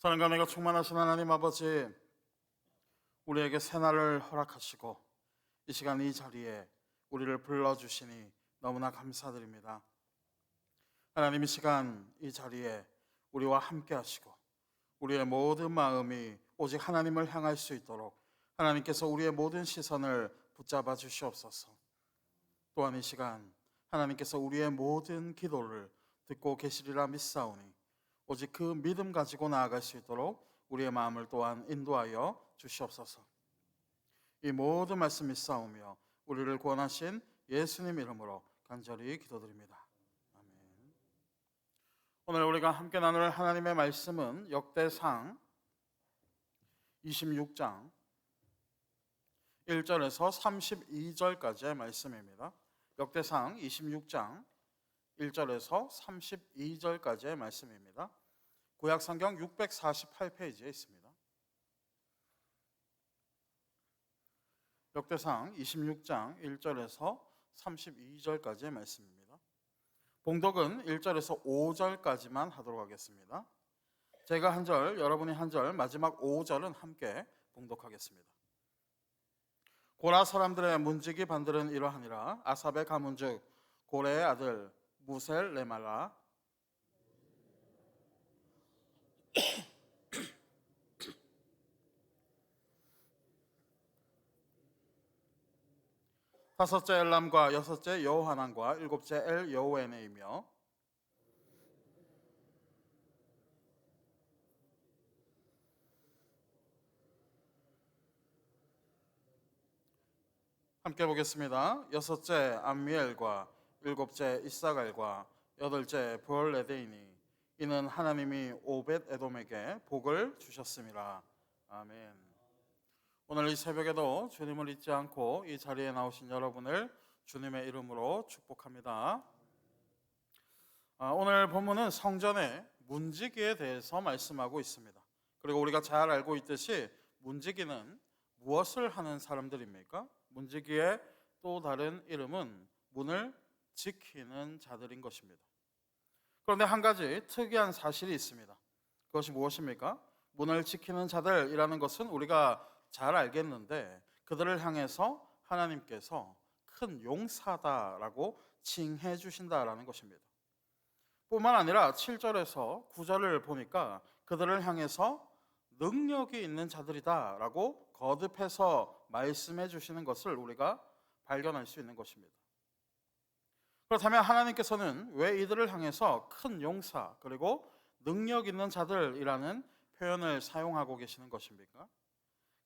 사랑과 은혜가 충만하신 하나님 아버지, 우리에게 새날을 허락하시고 이 시간 이 자리에 우리를 불러주시니 너무나 감사드립니다. 하나님, 이 시간 이 자리에 우리와 함께 하시고 우리의 모든 마음이 오직 하나님을 향할 수 있도록 하나님께서 우리의 모든 시선을 붙잡아 주시옵소서. 또한 이 시간 하나님께서 우리의 모든 기도를 듣고 계시리라 믿사오니 오직 그 믿음 가지고 나아갈 수 있도록 우리의 마음을 또한 인도하여 주시옵소서. 이 모든 말씀 믿사오며 우리를 구원하신 예수님 이름으로 간절히 기도드립니다. 아멘. 오늘 우리가 함께 나눌 하나님의 말씀은 역대상 26장 1절에서 32절까지의 말씀입니다. 역대상 26장 1절에서 32절까지의 말씀입니다. 구약성경 648페이지에 있습니다. 역대상 26장 1절에서 32절까지의 말씀입니다. 봉독은 1절에서 5절까지만 하도록 하겠습니다. 제가 한 절, 여러분이 한 절, 마지막 5절은 함께 봉독하겠습니다. 고라 사람들의 문지기 반들은 이러하니라. 아삽의 가문즉 고레의 아들 무셀 레말라, 다섯째 엘람과 여섯째 여호하난과 일곱째 엘 여호에네이며 함께 보겠습니다. 여섯째 암미엘과 일곱째 이사갈과 여덟째 부얼레데이니 이는 하나님이 오벳 에돔에게 복을 주셨음이라. 아멘. 오늘 이 새벽에도 주님을 잊지 않고 이 자리에 나오신 여러분을 주님의 이름으로 축복합니다. 오늘 본문은 성전의 문지기에 대해서 말씀하고 있습니다. 그리고 우리가 잘 알고 있듯이 문지기는 무엇을 하는 사람들입니까? 문지기의 또 다른 이름은 문을 지키는 자들인 것입니다. 그런데 한 가지 특이한 사실이 있습니다. 그것이 무엇입니까? 문을 지키는 자들이라는 것은 우리가 잘 알겠는데 그들을 향해서 하나님께서 큰 용사다라고 칭해 주신다라는 것입니다. 뿐만 아니라 7절에서 9절을 보니까 그들을 향해서 능력이 있는 자들이다라고 거듭해서 말씀해 주시는 것을 우리가 발견할 수 있는 것입니다. 그렇다면 하나님께서는 왜 이들을 향해서 큰 용사 그리고 능력 있는 자들이라는 표현을 사용하고 계시는 것입니까?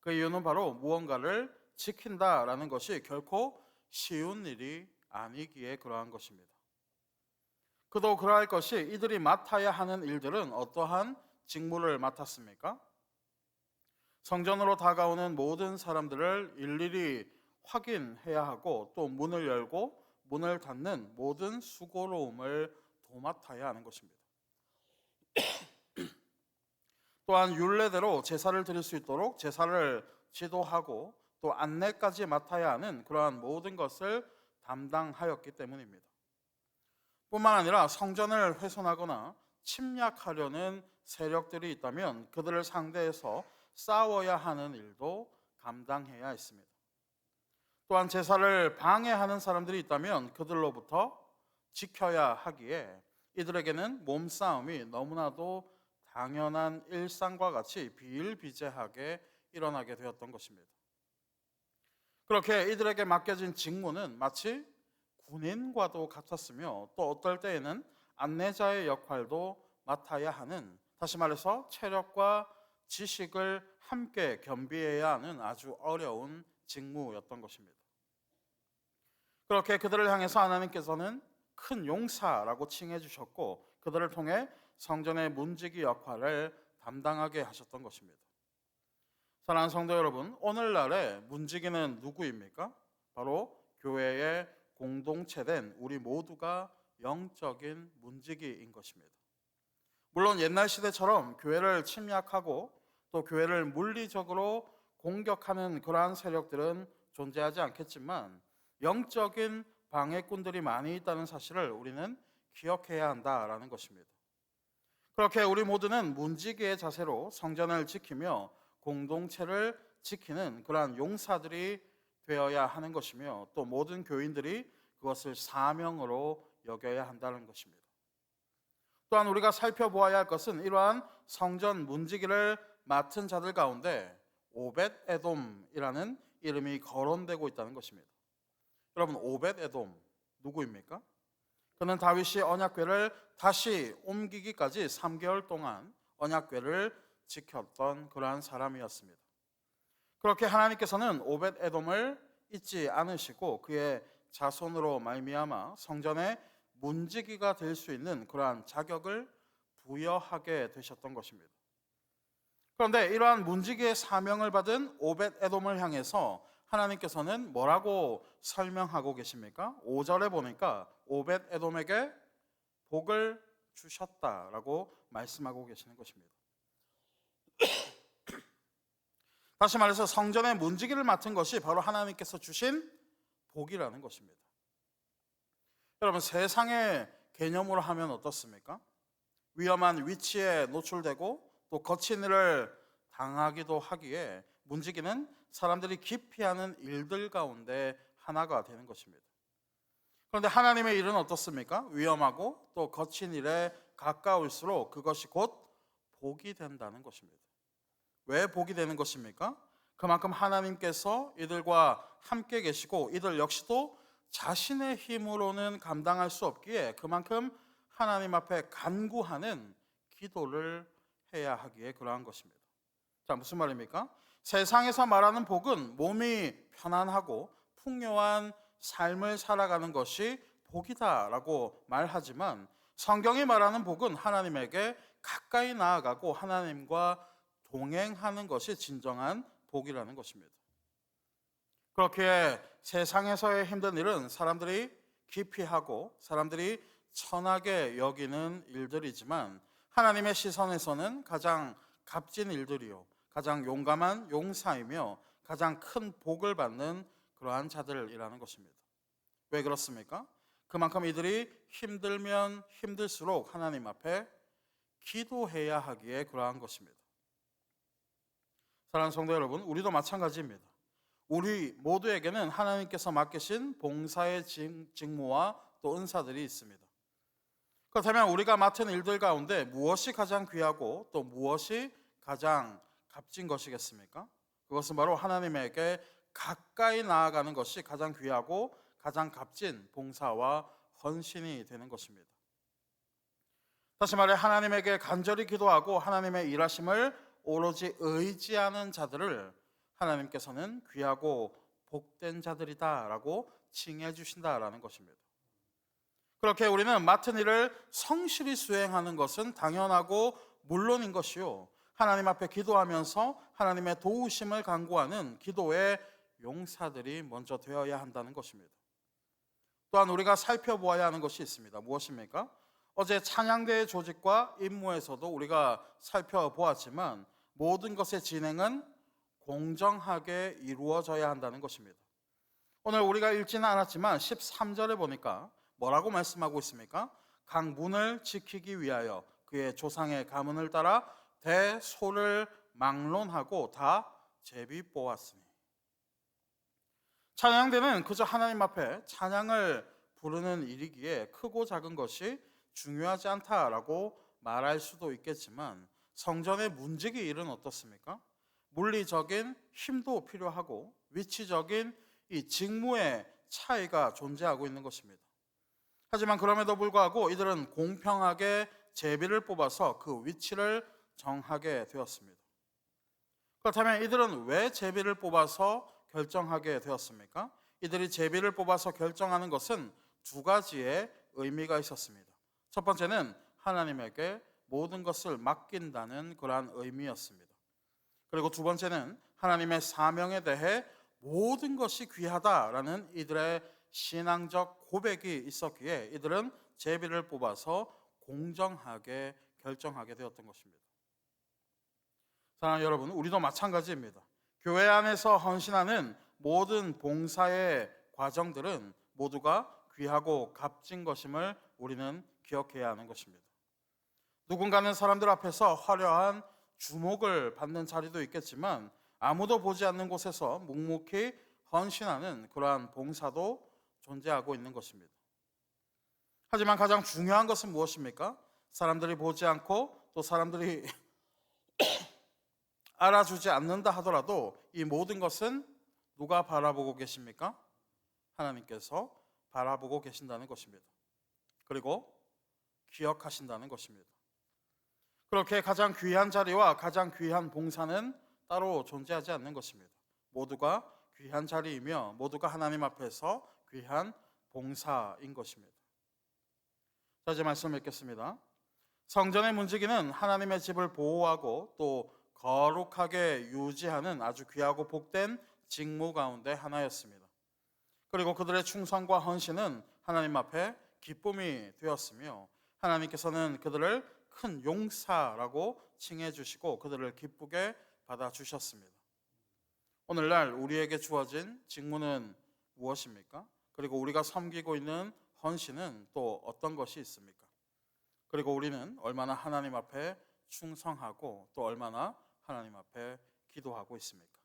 그 이유는 바로 무언가를 지킨다라는 것이 결코 쉬운 일이 아니기에 그러한 것입니다. 그도 그러할 것이 이들이 맡아야 하는 일들은 어떠한 직무를 맡았습니까? 성전으로 다가오는 모든 사람들을 일일이 확인해야 하고 또 문을 열고 문을 닫는 모든 수고로움을 도맡아야 하는 것입니다. 또한 율례대로 제사를 드릴 수 있도록 제사를 지도하고 또 안내까지 맡아야 하는 그러한 모든 것을 담당하였기 때문입니다. 뿐만 아니라 성전을 훼손하거나 침략하려는 세력들이 있다면 그들을 상대해서 싸워야 하는 일도 감당해야 했습니다. 또한 제사를 방해하는 사람들이 있다면 그들로부터 지켜야 하기에 이들에게는 몸싸움이 너무나도 당연한 일상과 같이 비일비재하게 일어나게 되었던 것입니다. 그렇게 이들에게 맡겨진 직무는 마치 군인과도 같았으며 또 어떨 때에는 안내자의 역할도 맡아야 하는, 다시 말해서 체력과 지식을 함께 겸비해야 하는 아주 어려운 직무였던 것입니다. 그렇게 그들을 향해서 하나님께서는 큰 용사라고 칭해 주셨고 그들을 통해 성전의 문지기 역할을 담당하게 하셨던 것입니다. 사랑하는 성도 여러분, 오늘날의 문지기는 누구입니까? 바로 교회의 공동체된 우리 모두가 영적인 문지기인 것입니다. 물론 옛날 시대처럼 교회를 침략하고 또 교회를 물리적으로 공격하는 그러한 세력들은 존재하지 않겠지만 영적인 방해꾼들이 많이 있다는 사실을 우리는 기억해야 한다라는 것입니다. 그렇게 우리 모두는 문지기의 자세로 성전을 지키며 공동체를 지키는 그러한 용사들이 되어야 하는 것이며, 또 모든 교인들이 그것을 사명으로 여겨야 한다는 것입니다. 또한 우리가 살펴보아야 할 것은 이러한 성전 문지기를 맡은 자들 가운데 오벳 에돔이라는 이름이 거론되고 있다는 것입니다. 여러분, 오벳 에돔 누구입니까? 그는 다윗이 언약궤를 다시 옮기기까지 3개월 동안 언약궤를 지켰던 그러한 사람이었습니다. 그렇게 하나님께서는 오벳 에돔을 잊지 않으시고 그의 자손으로 말미암아 성전의 문지기가 될 수 있는 그러한 자격을 부여하게 되셨던 것입니다. 그런데 이러한 문지기의 사명을 받은 오벳 에돔을 향해서 하나님께서는 뭐라고 설명하고 계십니까? 5절에 보니까 오벳 에돔에게 복을 주셨다라고 말씀하고 계시는 것입니다. 다시 말해서 성전의 문지기를 맡은 것이 바로 하나님께서 주신 복이라는 것입니다. 여러분, 세상의 개념으로 하면 어떻습니까? 위험한 위치에 노출되고 또 거친 일을 당하기도 하기에 문지기는 사람들이 기피하는 일들 가운데 하나가 되는 것입니다. 그런데 하나님의 일은 어떻습니까? 위험하고 또 거친 일에 가까울수록 그것이 곧 복이 된다는 것입니다. 왜 복이 되는 것입니까? 그만큼 하나님께서 이들과 함께 계시고 이들 역시도 자신의 힘으로는 감당할 수 없기에 그만큼 하나님 앞에 간구하는 기도를 해야 하기에 그러한 것입니다. 자, 무슨 말입니까? 세상에서 말하는 복은 몸이 편안하고 풍요한 삶을 살아가는 것이 복이다라고 말하지만, 성경이 말하는 복은 하나님에게 가까이 나아가고 하나님과 동행하는 것이 진정한 복이라는 것입니다. 그렇게 세상에서의 힘든 일은 사람들이 기피하고 사람들이 천하게 여기는 일들이지만, 하나님의 시선에서는 가장 값진 일들이요, 가장 용감한 용사이며 가장 큰 복을 받는 그러한 자들이라는 것입니다. 왜 그렇습니까? 그만큼 이들이 힘들면 힘들수록 하나님 앞에 기도해야 하기에 그러한 것입니다. 사랑하는 성도 여러분, 우리도 마찬가지입니다. 우리 모두에게는 하나님께서 맡기신 봉사의 직무와 또 은사들이 있습니다. 그렇다면 우리가 맡은 일들 가운데 무엇이 가장 귀하고 또 무엇이 가장 값진 것이겠습니까? 그것은 바로 하나님에게 가까이 나아가는 것이 가장 귀하고 가장 값진 봉사와 헌신이 되는 것입니다. 다시 말해, 하나님에게 간절히 기도하고 하나님의 일하심을 오로지 의지하는 자들을 하나님께서는 귀하고 복된 자들이다라고 칭해 주신다라는 것입니다. 그렇게 우리는 맡은 일을 성실히 수행하는 것은 당연하고 물론인 것이요, 하나님 앞에 기도하면서 하나님의 도우심을 간구하는 기도의 용사들이 먼저 되어야 한다는 것입니다. 또한 우리가 살펴보아야 하는 것이 있습니다. 무엇입니까? 어제 찬양대의 조직과 임무에서도 우리가 살펴보았지만 모든 것의 진행은 공정하게 이루어져야 한다는 것입니다. 오늘 우리가 읽지는 않았지만 13절에 보니까 뭐라고 말씀하고 있습니까? 각 문을 지키기 위하여 그의 조상의 가문을 따라 대소를 막론하고 다 제비 뽑았으니. 찬양대는 그저 하나님 앞에 찬양을 부르는 일이기에 크고 작은 것이 중요하지 않다라고 말할 수도 있겠지만, 성전의 문지기 일은 어떻습니까? 물리적인 힘도 필요하고 위치적인 이 직무의 차이가 존재하고 있는 것입니다. 하지만 그럼에도 불구하고 이들은 공평하게 제비를 뽑아서 그 위치를 정하게 되었습니다. 그렇다면 이들은 왜 제비를 뽑아서 결정하게 되었습니까? 이들이 제비를 뽑아서 결정하는 것은 두 가지의 의미가 있었습니다. 첫 번째는 하나님에게 모든 것을 맡긴다는 그러한 의미였습니다. 그리고 두 번째는 하나님의 사명에 대해 모든 것이 귀하다라는 이들의 신앙적 고백이 있었기에 이들은 제비를 뽑아서 공정하게 결정하게 되었던 것입니다. 사랑하는 여러분, 우리도 마찬가지입니다. 교회 안에서 헌신하는 모든 봉사의 과정들은 모두가 귀하고 값진 것임을 우리는 기억해야 하는 것입니다. 누군가는 사람들 앞에서 화려한 주목을 받는 자리도 있겠지만 아무도 보지 않는 곳에서 묵묵히 헌신하는 그러한 봉사도 존재하고 있는 것입니다. 하지만 가장 중요한 것은 무엇입니까? 사람들이 보지 않고 또 사람들이 알아주지 않는다 하더라도 이 모든 것은 누가 바라보고 계십니까? 하나님께서 바라보고 계신다는 것입니다. 그리고 기억하신다는 것입니다. 그렇게 가장 귀한 자리와 가장 귀한 봉사는 따로 존재하지 않는 것입니다. 모두가 귀한 자리이며 모두가 하나님 앞에서 귀한 봉사인 것입니다. 자, 이제 말씀 읽겠습니다. 성전의 문지기는 하나님의 집을 보호하고 또 거룩하게 유지하는 아주 귀하고 복된 직무 가운데 하나였습니다. 그리고 그들의 충성과 헌신은 하나님 앞에 기쁨이 되었으며 하나님께서는 그들을 큰 용사라고 칭해 주시고 그들을 기쁘게 받아주셨습니다. 오늘날 우리에게 주어진 직무는 무엇입니까? 그리고 우리가 섬기고 있는 헌신은 또 어떤 것이 있습니까? 그리고 우리는 얼마나 하나님 앞에 충성하고 또 얼마나 하나님 앞에 기도하고 있습니까?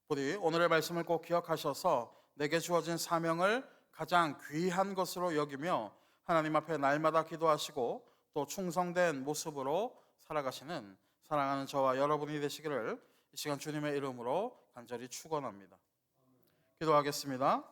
부디 오늘의 말씀을 꼭 기억하셔서 내게 주어진 사명을 가장 귀한 것으로 여기며 하나님 앞에 날마다 기도하시고 또 충성된 모습으로 살아가시는 사랑하는 저와 여러분이 되시기를 이 시간 주님의 이름으로 간절히 축원합니다. 기도하겠습니다.